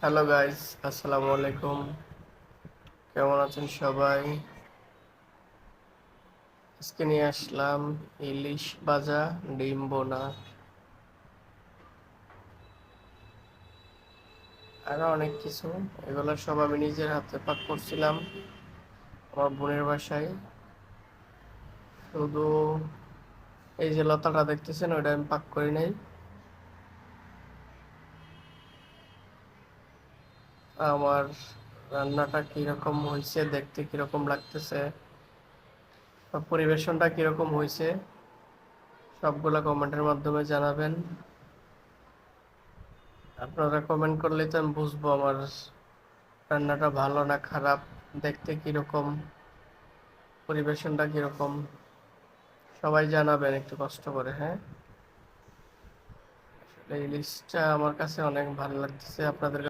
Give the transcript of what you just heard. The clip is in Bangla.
হ্যালো গাইস, আসসালামু আলাইকুম। কেমন আছেন সবাই? আজকে নিয়ে আসলাম ইলিশ ভাজা, ডিম বোনা, আরো অনেক কিছু। এগুলো সব আমি নিজের হাতে পাক করছিলাম আমার বোনের বাসায়। শুধু এই যে লতাটা দেখতেছেন, ওইটা আমি পাক করি নাই। আমার রান্নাটা কিরকম হয়েছে, দেখতে কিরকম লাগতেছে, বা পরিবেশনটা কিরকম হয়েছে, সবগুলা কমেন্টের মাধ্যমে জানাবেন। আপনারা কমেন্ট করলেই তো আমি বুঝবো আমার রান্নাটা ভালো না খারাপ, দেখতে কিরকম, পরিবেশনটা কিরকম। সবাই জানাবেন একটু কষ্ট করে, হ্যাঁ। এই লিস্টটা আমার কাছে অনেক ভালো লাগতেছে, আপনাদের